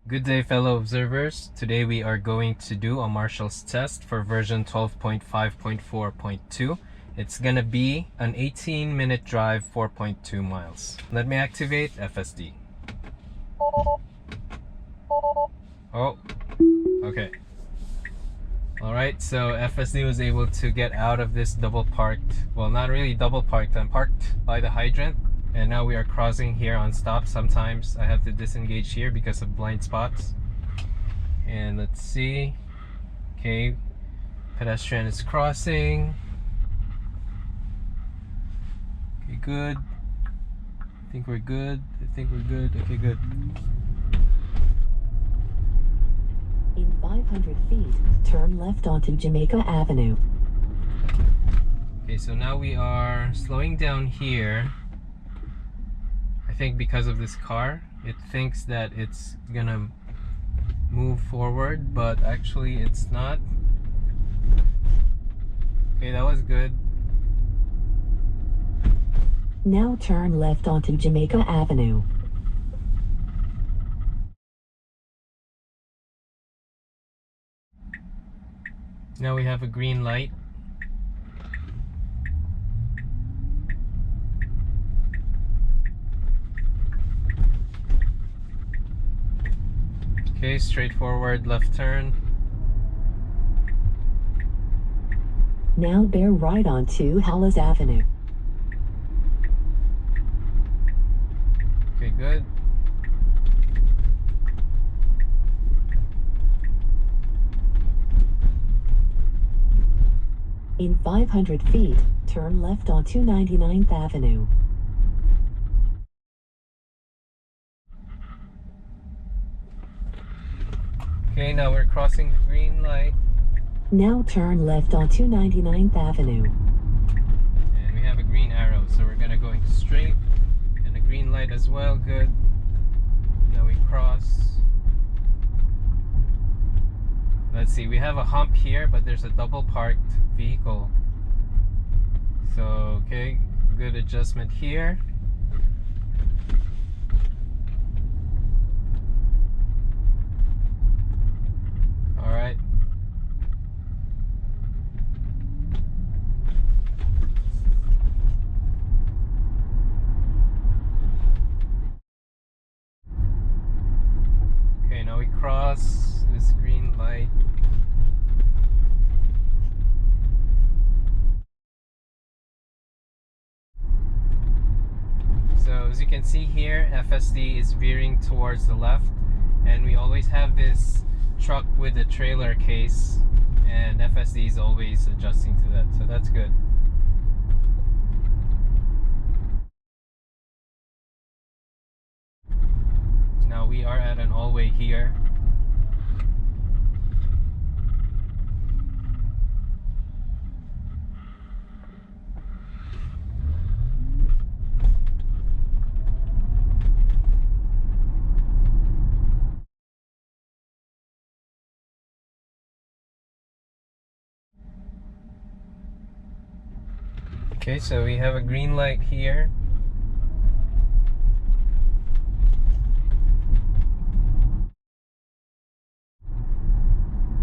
Good day, fellow observers. Today we are going to do a Marshall's test for version 12.5.4.2. It's gonna be an 18-minute drive, 4.2 miles. Let me activate FSD. Oh, okay. Alright, so FSD was able to get out of this double parked, well, not really double parked, I'm parked by the hydrant. And now we are crossing here on stop. Sometimes I have to disengage here because of blind spots. And let's see. Okay, pedestrian is crossing. Okay, good. I think we're good. Okay, good. In 500 feet, turn left onto Jamaica Avenue. Okay, so now we are slowing down here. I think because of this car, it thinks that it's gonna move forward, but actually it's not. Okay, that was good. Now turn left onto Jamaica Avenue. Now we have a green light. Okay, straightforward left turn. Now bear right onto Hollis Avenue. Okay, good. In 500 feet, turn left onto 99th Avenue. Okay, now we're crossing the green light. Now turn left onto 99th Avenue. And we have a green arrow, so we're gonna go straight. And a green light as well, good. Now we cross. Let's see, we have a hump here, but there's a double parked vehicle. So, okay, good adjustment here. Alright. Okay, now we cross this green light. So as you can see here, FSD is veering towards the left, and we always have this truck with a trailer case, and FSD is always adjusting to that, so that's good. Now we are at an all-way here. Okay, so we have a green light here.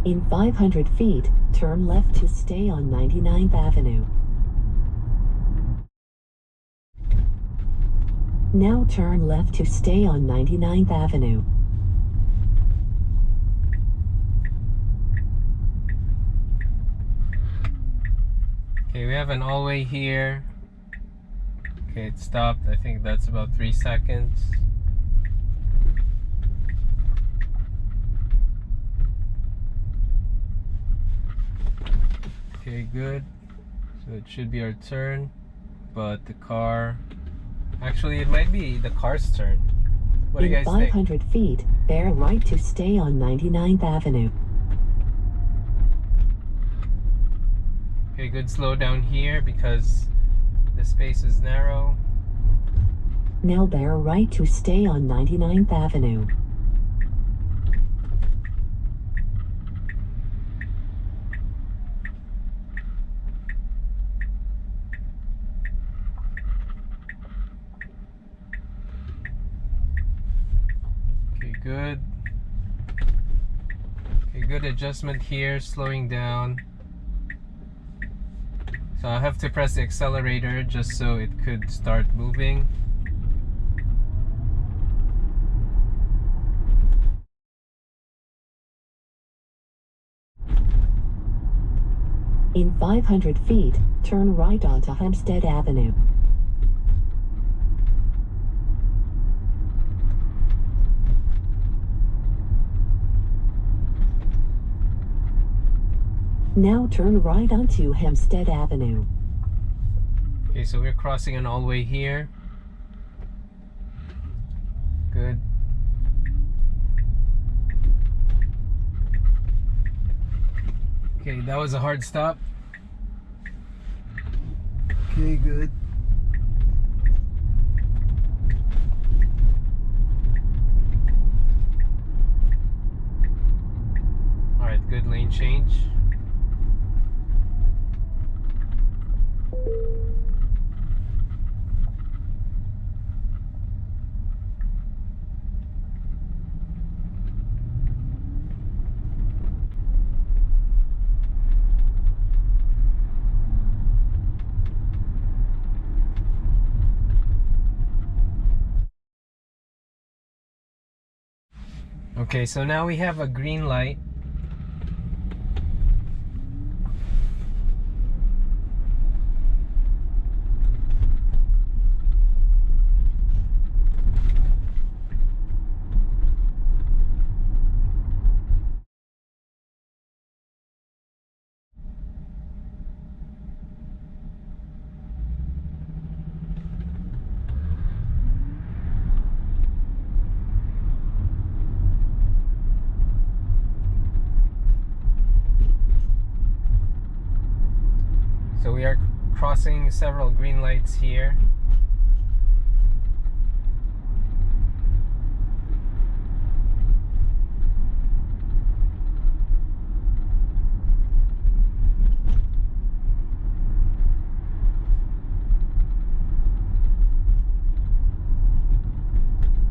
In 500 feet, turn left to stay on 99th Avenue. Now turn left to stay on 99th Avenue. Okay, we have an all-way here. Okay, it stopped. I think that's about 3 seconds. Okay, good. So it should be our turn, but the car... Actually, it might be the car's turn. What do you guys think? In 500 feet, bear right to stay on 99th Avenue. Okay, good slowdown here because the space is narrow. Now bear right to stay on 99th Avenue. Okay, good. A good adjustment here, slowing down. So I have to press the accelerator just so it could start moving. In 500 feet, turn right onto Hempstead Avenue. Now turn right onto Hempstead Avenue. Okay, so we're crossing an all-way here. Good. Okay, that was a hard stop. Okay, good. Alright, good lane change. Okay, so now we have a green light. So we are crossing several green lights here.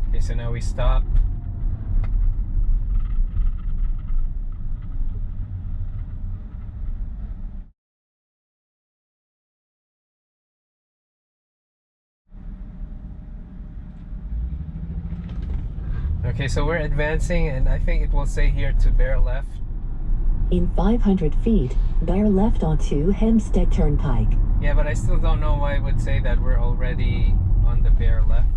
Okay, so now we stop. Okay, so we're advancing, and I think it will say here to bear left. In 500 feet, bear left onto Hempstead Turnpike. Yeah, but I still don't know why it would say that we're already on the bear left.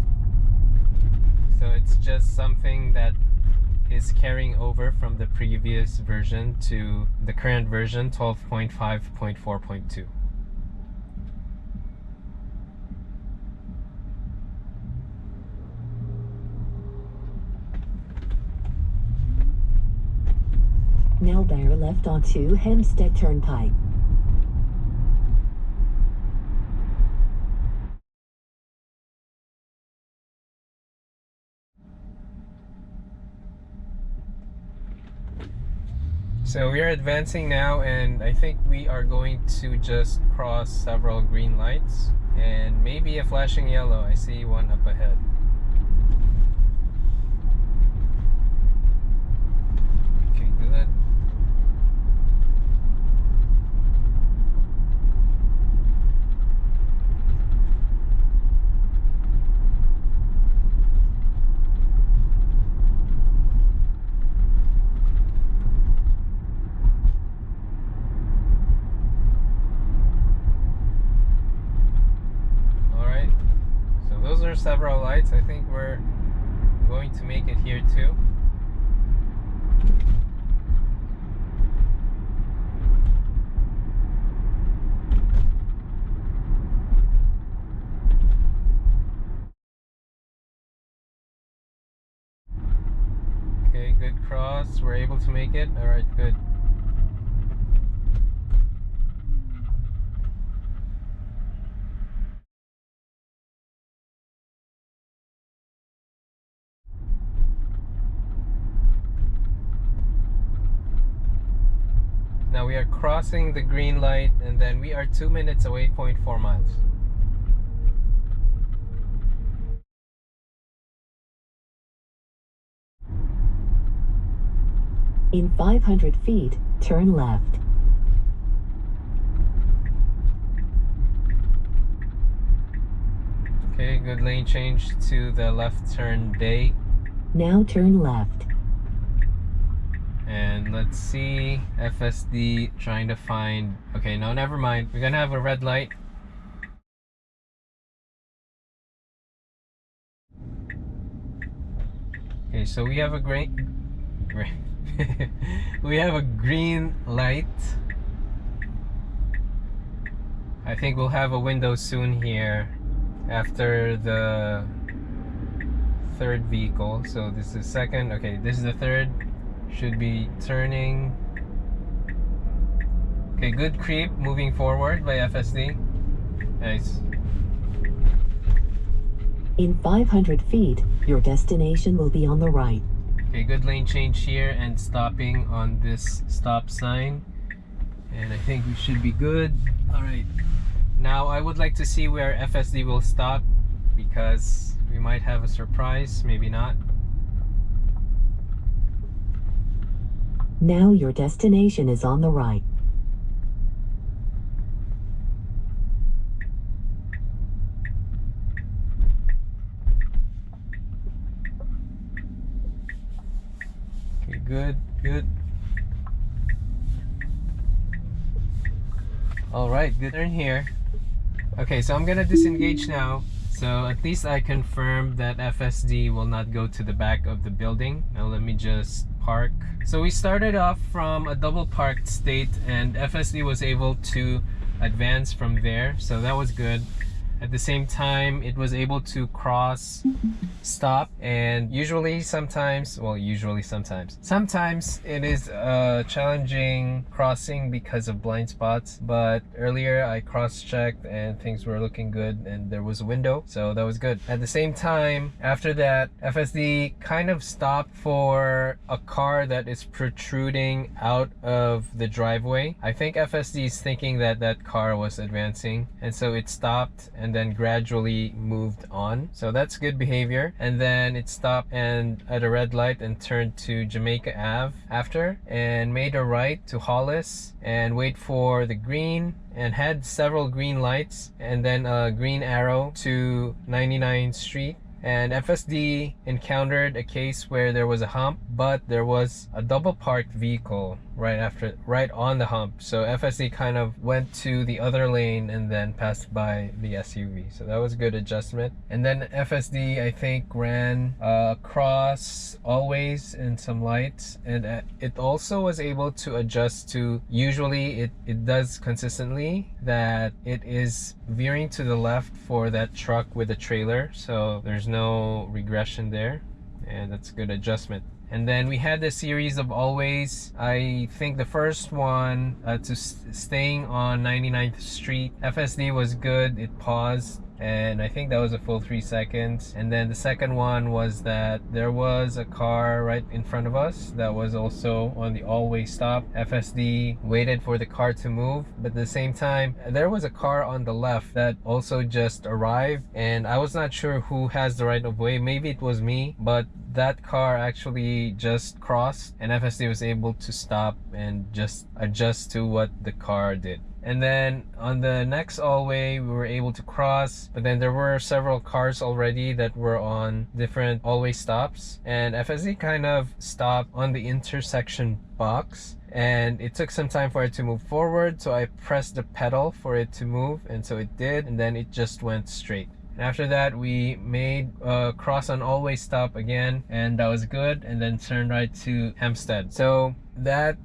So it's just something that is carrying over from the previous version to the current version, 12.5.4.2. Now bear left onto Hempstead Turnpike. So we are advancing now, and I think we are going to just cross several green lights and maybe a flashing yellow. I see one up ahead. Okay, good. Several lights. I think we're going to make it here too. Okay, good cross. We're able to make it. All right, good. Now we are crossing the green light, and then we are 2 minutes away, 0.4 miles. In 500 feet, turn left. Okay, good lane change to the left turn day. Now turn left. And let's see, FSD trying to find, okay, no, never mind. We're gonna have a red light. Okay, so we have a we have a green light. I think we'll have a window soon here after the third vehicle. So this is second. Okay, this is the third. Should be turning. Okay, good creep moving forward by FSD. Nice. In 500 feet, your destination will be on the right. Okay, good lane change here and stopping on this stop sign. And I think we should be good. All right. Now I would like to see where FSD will stop because we might have a surprise, maybe not. Now your destination is on the right. Okay, good, good. All right, good turn here. Okay, so I'm gonna disengage now. So at least I confirmed that FSD will not go to the back of the building. Now let me just park. So we started off from a double parked state and FSD was able to advance from there. So that was good. At the same time, it was able to cross, stop, and sometimes it is a challenging crossing because of blind spots, but earlier I cross-checked and things were looking good and there was a window, so that was good. At the same time, after that, FSD kind of stopped for a car that is protruding out of the driveway. I think FSD is thinking that that car was advancing, and so it stopped and then gradually moved on. So that's good behavior. And then it stopped and at a red light and turned to Jamaica Ave after and made a right to Hollis and wait for the green and had several green lights and then a green arrow to 99th Street. And FSD encountered a case where there was a hump, but there was a double parked vehicle right on the hump. So FSD kind of went to the other lane and then passed by the SUV. So that was a good adjustment. And then FSD, I think, ran across always in some lights, and it also was able to adjust to, usually it does consistently, that it is veering to the left for that truck with the trailer. So there's no regression there, and that's a good adjustment. And then we had a series of always. I think the first one to staying on 99th Street, FSD was good. It paused, and I think that was a full 3 seconds. And then the second one was that there was a car right in front of us that was also on the always stop. FSD waited for the car to move, but at the same time there was a car on the left that also just arrived, and I was not sure who has the right of way. Maybe it was me, but that car actually just crossed and FSD was able to stop and just adjust to what the car did. And then on the next all-way, we were able to cross, but then there were several cars already that were on different all-way stops, and FSD kind of stopped on the intersection box, and it took some time for it to move forward, so I pressed the pedal for it to move, and so it did, and then it just went straight. And after that, we made a cross on all-way stop again, and that was good, and then turned right to Hempstead. So that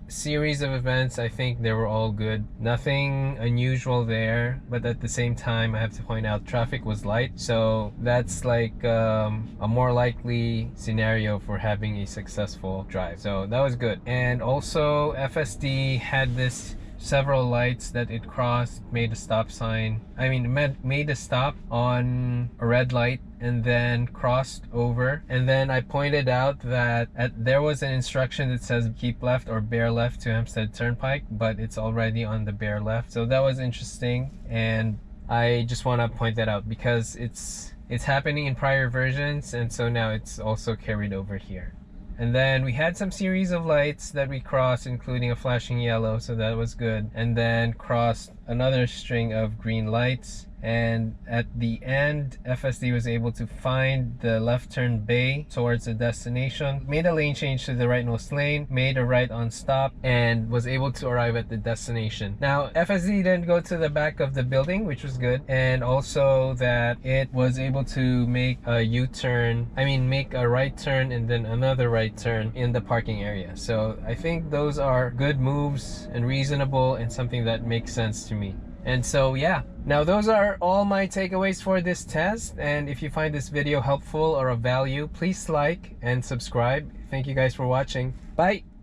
series of events, I think they were all good. Nothing unusual there, but at the same time, I have to point out traffic was light, so that's like a more likely scenario for having a successful drive. So that was good. And also FSD had this several lights that it crossed, made a stop sign. I mean, made a stop on a red light and then crossed over. And then I pointed out that there was an instruction that says keep left or bear left to Hempstead Turnpike, but it's already on the bear left. So that was interesting, and I just want to point that out because it's happening in prior versions, and so now it's also carried over here. And then we had some series of lights that we crossed, including a flashing yellow, so that was good. And then crossed another string of green lights. And at the end, FSD was able to find the left turn bay towards the destination, made a lane change to the rightmost lane, made a right on stop, and was able to arrive at the destination. Now, FSD didn't go to the back of the building, which was good, and also that it was able to make a U-turn, make a right turn and then another right turn in the parking area. So I think those are good moves and reasonable and something that makes sense to me. And so yeah, now those are all my takeaways for this test. And if you find this video helpful or of value, please like and subscribe. Thank you guys for watching. Bye.